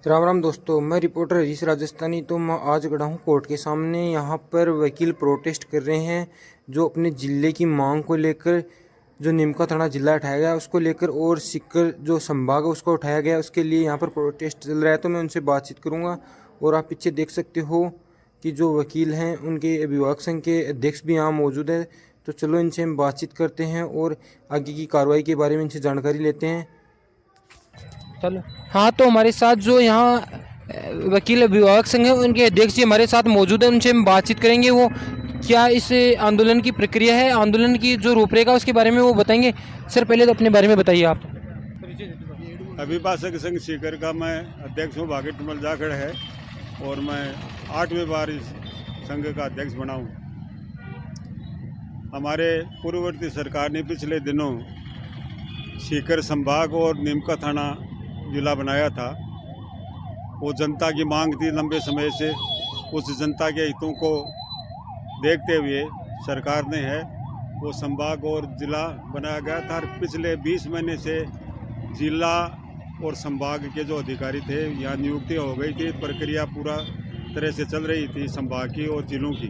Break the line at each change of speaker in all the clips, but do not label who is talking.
राम राम दोस्तों, मैं रिपोर्टर हरीश राजस्थानी। तो मैं आज खड़ा हूँ कोर्ट के सामने। यहाँ पर वकील प्रोटेस्ट कर रहे हैं जो अपने ज़िले की मांग को लेकर, जो निमका थाना जिला उठाया गया उसको लेकर, और सीकर जो संभाग है उसको उठाया गया, उसके लिए यहाँ पर प्रोटेस्ट चल रहा है। तो मैं उनसे बातचीत करूँगा। और आप पीछे देख सकते हो कि जो वकील हैं उनके अभिभावक संघ के अध्यक्ष भी यहाँ मौजूद है। तो चलो इनसे हम बातचीत करते हैं और आगे की कार्रवाई के बारे में इनसे जानकारी लेते हैं। चलो, हाँ, तो हमारे साथ जो यहाँ वकील अभिभावक संघ है उनके अध्यक्ष जी हमारे साथ मौजूद है। उनसे हम बातचीत करेंगे। वो क्या इस आंदोलन की प्रक्रिया है, आंदोलन की जो रूपरेखा उसके बारे में वो बताएंगे। सर, पहले तो अपने बारे में बताइए आप।
अभिभाषक संघ सीकर का मैं अध्यक्ष हूँ। भागीरथ कमल जाखड़ है और मैं 8वीं बार इस संघ का अध्यक्ष बना हूँ। हमारे पूर्ववर्ती सरकार ने पिछले दिनों सीकर संभाग और निमका थाना जिला बनाया था। वो जनता की मांग थी लंबे समय से। उस जनता के हितों को देखते हुए सरकार ने वो संभाग और जिला बनाया गया था। पिछले 20 महीने से जिला और संभाग के जो अधिकारी थे यहाँ नियुक्ति हो गई थी। प्रक्रिया पूरा तरह से चल रही थी संभाग की और जिलों की।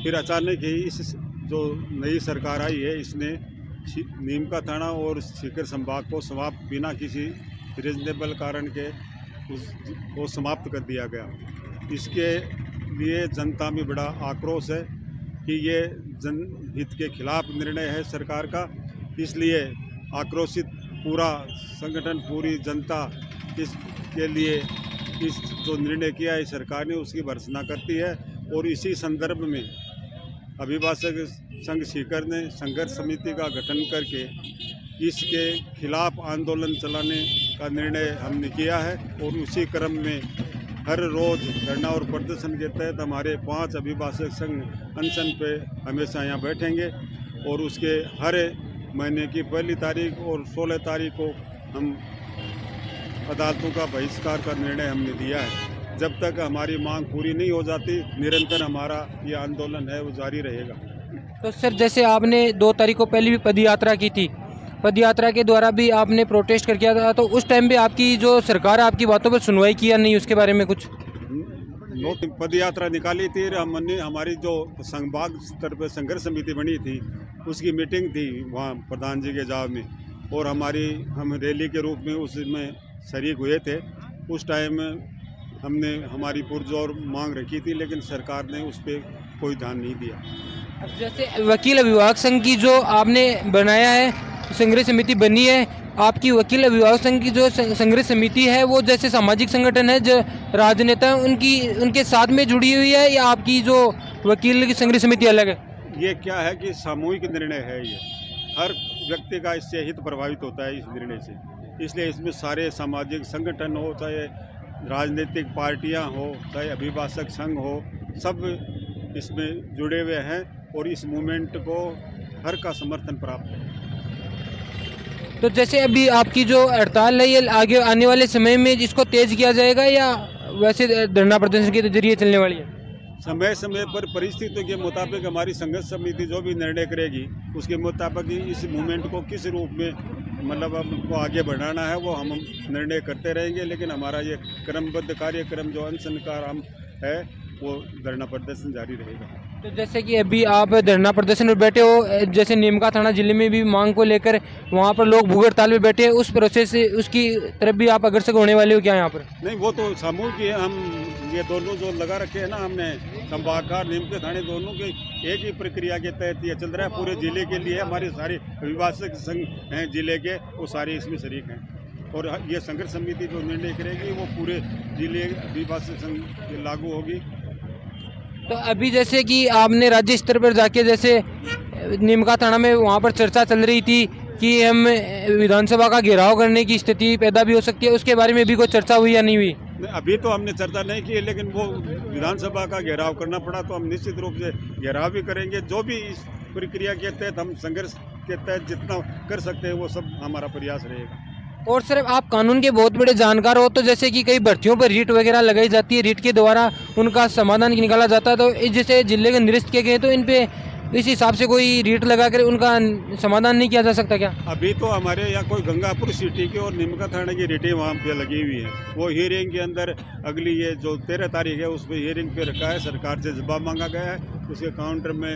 फिर अचानक ही इस जो नई सरकार आई है इसने निमका थाना और सीकर संभाग को समाप्त बिना किसी रीजनेबल कारण के वो समाप्त कर दिया गया। इसके लिए जनता में बड़ा आक्रोश है कि ये जनहित के खिलाफ निर्णय है सरकार का। इसलिए आक्रोशित पूरा संगठन, पूरी जनता इसके लिए इस जो निर्णय किया है सरकार ने उसकी भर्त्सना करती है। और इसी संदर्भ में अभिभाषक संघ सीकर ने संघर्ष समिति का गठन करके इसके खिलाफ आंदोलन चलाने का निर्णय हमने किया है। और उसी क्रम में हर रोज़ धरना और प्रदर्शन के तहत हमारे 5 अभिभाषक संघ अनशन पे हमेशा यहाँ बैठेंगे। और उसके हर महीने की 1 तारीख और 16 तारीख को हम अदालतों का बहिष्कार का निर्णय हमने दिया है। जब तक हमारी मांग पूरी नहीं हो जाती निरंतर हमारा ये आंदोलन है वो जारी रहेगा।
तो सर, जैसे आपने 2 तारीख को पहले भी पदयात्रा की थी, पदयात्रा के द्वारा भी आपने प्रोटेस्ट कर किया था, तो उस टाइम भी आपकी जो सरकार आपकी बातों पर सुनवाई किया नहीं, उसके बारे में कुछ?
पदयात्रा निकाली थी हमने। हमारी जो संभाग स्तर पर संघर्ष समिति बनी थी उसकी मीटिंग थी वहाँ प्रधान जी के जाव में। और हम रैली के रूप में उसमें शरीक हुए थे। उस टाइम हमने हमारी पुरजोर मांग रखी थी लेकिन सरकार ने उस पर कोई ध्यान नहीं दिया।
अब जैसे वकील अभिभावक संघ की जो आपने बनाया है, संघर्ष समिति बनी है, आपकी वकील अभिभावक संघ की जो संघर्ष समिति है वो जैसे सामाजिक संगठन है, जो राजनेता उनके साथ में जुड़ी हुई है, या आपकी जो वकील की संघर्ष समिति अलग है?
ये क्या है कि सामूहिक निर्णय है। ये हर व्यक्ति का इससे हित प्रभावित होता है इस निर्णय से। इसलिए इसमें सारे सामाजिक संगठन हो, चाहे राजनीतिक पार्टियां हो, चाहे अभिभाषक संघ हो, सब इसमें जुड़े हुए हैं और इस मूवमेंट को हर का समर्थन प्राप्त है।
तो जैसे अभी आपकी जो हड़ताल है ये आगे आने वाले समय में इसको तेज किया जाएगा या वैसे धरना प्रदर्शन के जरिए चलने वाली है?
समय समय पर परिस्थितियों के मुताबिक हमारी संघर्ष समिति जो भी निर्णय करेगी उसके मुताबिक इस मूवमेंट को किस रूप में मतलब हमको आगे बढ़ाना है वो हम निर्णय करते रहेंगे। लेकिन हमारा ये क्रमबद्ध कार्यक्रम जो अनशन का है वो धरना प्रदर्शन जारी रहेगा।
तो जैसे कि अभी आप धरना प्रदर्शन में बैठे हो, जैसे निमका थाना जिले में भी मांग को लेकर वहाँ पर लोग भूख हड़ताल में बैठे हैं, उस प्रोसेस से उसकी तरफ भी आप अग्रसर होने वाले हो क्या यहाँ पर?
नहीं, वो तो समूह की है। हम ये दोनों जो लगा रखे हैं ना हमने, संभाग का निमका थाने, दोनों के एक ही प्रक्रिया के तहत ये चल रहा है। पूरे जिले के लिए हमारे सारे अभिभाषक संघ हैं जिले के, वो सारे इसमें शरीक हैं। और ये संघर्ष समिति जो निर्णय करेगी वो पूरे जिले अभिभाषक संघ लागू होगी।
तो अभी जैसे कि आपने राज्य स्तर पर जाके, जैसे निमका थाना में वहाँ पर चर्चा चल रही थी कि हम विधानसभा का घेराव करने की स्थिति पैदा भी हो सकती है, उसके बारे में भी कोई चर्चा हुई या नहीं हुई?
अभी तो हमने चर्चा नहीं की, लेकिन वो विधानसभा का घेराव करना पड़ा तो हम निश्चित रूप से घेराव भी करेंगे। जो भी इस प्रक्रिया के तहत हम संघर्ष के तहत जितना कर सकते हैं वो सब हमारा प्रयास रहेगा।
और सर, आप कानून के बहुत बड़े जानकार हो, तो जैसे कि कई भर्तियों पर रीट वगैरह लगाई जाती है, रीट के द्वारा उनका समाधान निकाला जाता है, तो जैसे जिले के निरस्त किए गए तो इन पे इस हिसाब से कोई रेट लगा कर उनका समाधान नहीं किया जा सकता क्या?
अभी तो हमारे यहाँ कोई गंगापुर सिटी की और निमका थाने की रेटें वहाँ पे लगी हुई है। वो हियरिंग के अंदर अगली ये जो 13 तारीख है उस पर हियरिंग पे रखा है, सरकार से जवाब मांगा गया है। उसके काउंटर में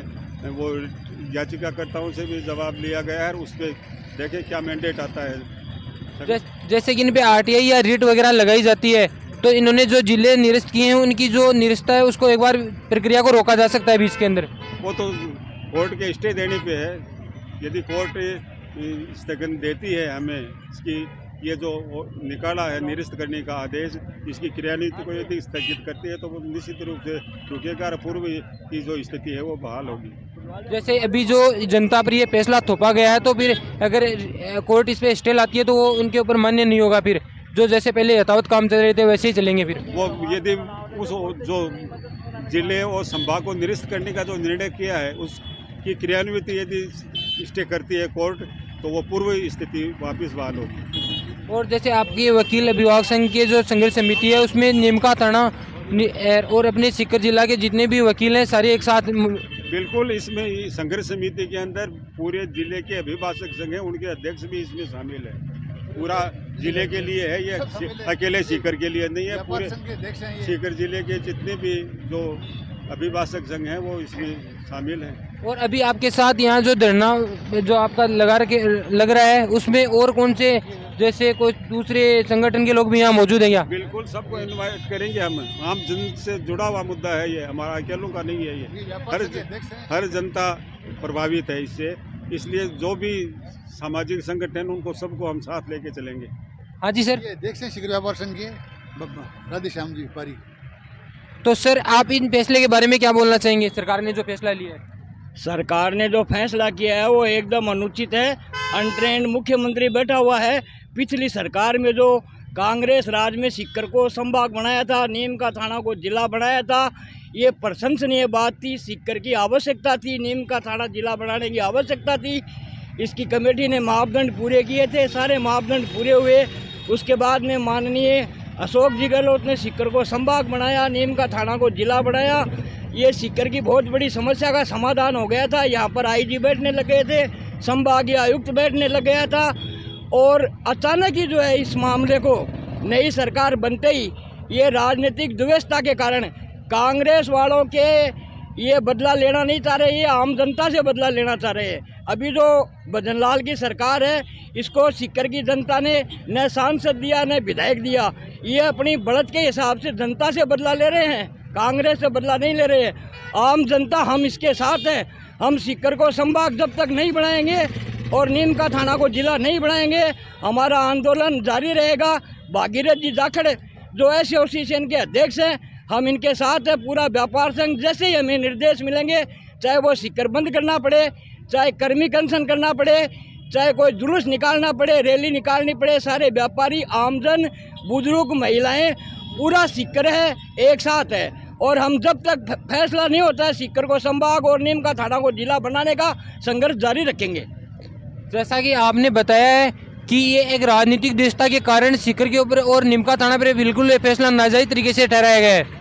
वो याचिकाकर्ताओं से भी जवाब लिया गया है, उस पर देखें क्या मैंडेट आता है।
जैसे कि इन पे आरटीआई या रेट वगैरह लगाई जाती है, तो इन्होंने जो जिले निरस्त किए हैं उनकी जो निरस्ता है उसको एक बार प्रक्रिया को रोका जा सकता है बीच के अंदर।
वो तो कोर्ट के स्टे देने पे है। यदि कोर्ट स्थगन देती है हमें इसकी ये जो निकाला है निरस्त करने का आदेश, इसकी क्रियान्वित को यदि स्थगित करती है तो वो निश्चित रूप से रुकेगा और पूर्व की जो स्थिति है वो बहाल होगी।
जैसे अभी जो जनता पर ये फैसला थोपा गया है, तो फिर अगर कोर्ट इस पे स्टे लाती है तो वो उनके ऊपर मान्य नहीं होगा, फिर जो जैसे पहले यथावत काम चल रहे थे वैसे ही चलेंगे। फिर
वो यदि उस जो जिले और संभाग को निरस्त करने का जो निर्णय किया है उसकी क्रियान्वित यदि स्टे करती है कोर्ट तो वो पूर्व स्थिति वापस बहाल होगी।
और जैसे आपकी वकील अभिभावक संघ की जो संघर्ष समिति है उसमें निमका थाना और अपने सीकर जिला के जितने भी वकील हैं सारे एक साथ।
बिल्कुल, इसमें संघर्ष समिति के अंदर पूरे जिले के अभिभाषक संघ हैं, उनके अध्यक्ष भी इसमें शामिल है। पूरा जिले के लिए है, ये अकेले सीकर के लिए नहीं है, पूरे सीकर जिले के जितने भी जो अभिभाषक संघ हैं वो इसमें शामिल हैं।
और अभी आपके साथ यहाँ जो धरना जो आपका लग रहा है उसमें और कौन से जैसे कोई दूसरे संगठन के लोग भी यहाँ मौजूद हैं क्या?
बिल्कुल, सबको इनवाइट करेंगे हम। आम जन से जुड़ा हुआ मुद्दा है ये, हमारा अकेलों का नहीं है ये। हर जनता प्रभावित है इससे, इसलिए जो भी सामाजिक संगठन उनको सबको हम साथ लेके चलेंगे।
हाँ जी सर।
ये देख से शिकर व्यापार संघ के राधे श्याम जी पारी।
तो सर आप इन फैसले के बारे में क्या बोलना चाहेंगे, सरकार ने जो फैसला लिया है?
सरकार ने जो फैसला किया है वो एकदम अनुचित है। अनट्रेंड मुख्यमंत्री बैठा हुआ है। पिछली सरकार में जो कांग्रेस राज में सीकर को संभाग बनाया था, नीम का थाना को जिला बनाया था, ये प्रशंसनीय बात थी। सीकर की आवश्यकता थी, नीम का थाना जिला बनाने की आवश्यकता थी। इसकी कमेटी ने मापदंड पूरे किए थे, सारे मापदंड पूरे हुए। उसके बाद में माननीय अशोक जी गहलोत ने सीकर को संभाग बनाया, नीम का थाना को जिला बनाया। ये सीकर की बहुत बड़ी समस्या का समाधान हो गया था। यहाँ पर आईजी बैठने लगे थे, संभागीय आयुक्त बैठने लग गया था, और अचानक ही जो है इस मामले को नई सरकार बनते ही ये राजनीतिक दुव्यवस्था के कारण कांग्रेस वालों के ये बदला लेना नहीं चाह रहे, ये आम जनता से बदला लेना चाह रहे हैं। अभी जो भजनलाल की सरकार है इसको सीकर की जनता ने न सांसद दिया न विधायक दिया। ये अपनी बढ़त के हिसाब से जनता से बदला ले रहे हैं, कांग्रेस से बदला नहीं ले रहे हैं। आम जनता हम इसके साथ हैं। हम सीकर को संभाग जब तक नहीं बनाएंगे और नीम का थाना को जिला नहीं बनाएंगे, हमारा आंदोलन जारी रहेगा। भागीरथ जी जाखड़ जो एसोसिएशन के अध्यक्ष हैं, हम इनके साथ हैं। पूरा व्यापार संघ जैसे ही हमें निर्देश मिलेंगे, चाहे वो सीकर बंद करना पड़े, चाहे कर्मी अनशन करना पड़े, चाहे कोई जुलूस निकालना पड़े, रैली निकालनी पड़े, सारे व्यापारी, आमजन, बुजुर्ग, महिलाएं, पूरा सीकर है, एक साथ है। और हम जब तक फैसला नहीं होता है सीकर को संभाग और नीम का थाना को जिला बनाने का, संघर्ष जारी रखेंगे।
जैसा कि आपने बताया है कि ये एक राजनीतिक दुष्टता के कारण सीकर के ऊपर और निमका थाना पर बिल्कुल ये फैसला नाजायज तरीके से ठहराया गया है।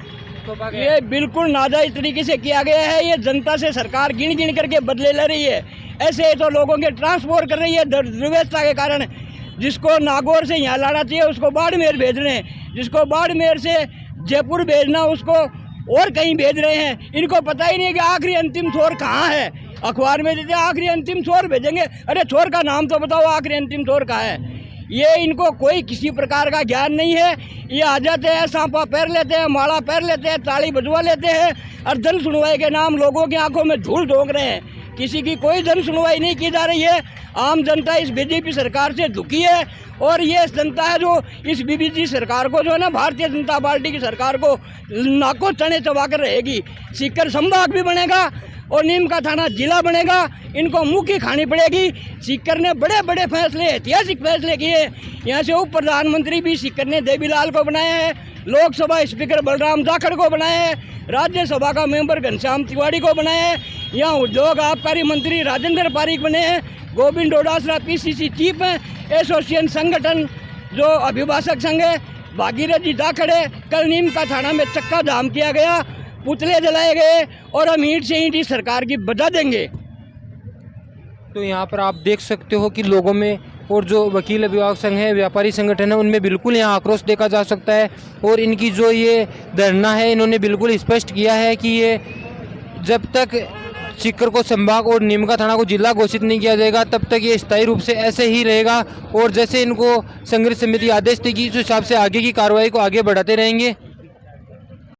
ये बिल्कुल नाजायज तरीके से किया गया है। ये जनता से सरकार गिन गिन करके बदले ले रही है। ऐसे तो लोगों के ट्रांसपोर्ट कर रही है दुर्व्यवस्था के कारण। जिसको नागौर से यहाँ लाना चाहिए उसको बाड़मेर भेज रहे हैं, जिसको बाड़मेर से जयपुर भेजना उसको और कहीं भेज रहे हैं। इनको पता ही नहीं है कि आखिरी अंतिम छोर कहाँ है। अखबार में देते आखिरी अंतिम छोर भेजेंगे, अरे छोर का नाम तो बताओ, आखिरी अंतिम छोर कहाँ है। ये इनको कोई किसी प्रकार का ज्ञान नहीं है। ये आ जाते हैं, सांपा पैर लेते हैं, माला पैर लेते हैं, ताली बजवा लेते हैं और जन सुनवाई के नाम लोगों की आंखों में धूल झोंक रहे हैं। किसी की कोई जन सुनवाई नहीं की जा रही है। आम जनता इस बीजेपी सरकार से दुखी है और ये जनता है जो इस बीजेपी सरकार को जो है ना, भारतीय जनता पार्टी की सरकार को नाको चने चबा कर रहेगी। सीकर संभाग भी बनेगा और नीम का थाना जिला बनेगा, इनको मुँह की खानी पड़ेगी। सीकर ने बड़े बड़े फैसले, ऐतिहासिक फैसले किए। यहाँ से उप प्रधानमंत्री भी सीकर ने देवीलाल को बनाया है, लोकसभा स्पीकर बलराम जाखड़ को बनाया है, राज्यसभा का मेंबर घनश्याम तिवारी को बनाया है, यहाँ उद्योग आबकारी मंत्री राजेंद्र पारीक बने हैं, गोविंद डोडासरा पीसीसी चीफ हैं, एसोसिएशन संगठन जो अभिभाषक संघ है भागीरथ जी जाखड़ है। कल नीम का थाना में चक्का जाम किया गया, पुतले जलाए गए और हम ईंट से ईंट इस सरकार की बजा देंगे।
तो यहाँ पर आप देख सकते हो कि लोगों में और जो वकील अभिभावक संघ है, व्यापारी संगठन है, उनमें बिल्कुल यहाँ आक्रोश देखा जा सकता है। और इनकी जो ये धरना है, इन्होंने बिल्कुल स्पष्ट किया है कि ये जब तक सीकर को संभाग और नीमका थाना को जिला घोषित नहीं किया जाएगा तब तक ये स्थायी रूप से ऐसे ही रहेगा। और जैसे इनको संघर्ष समिति आदेश देगी उस हिसाब से आगे की कार्रवाई को आगे बढ़ाते रहेंगे।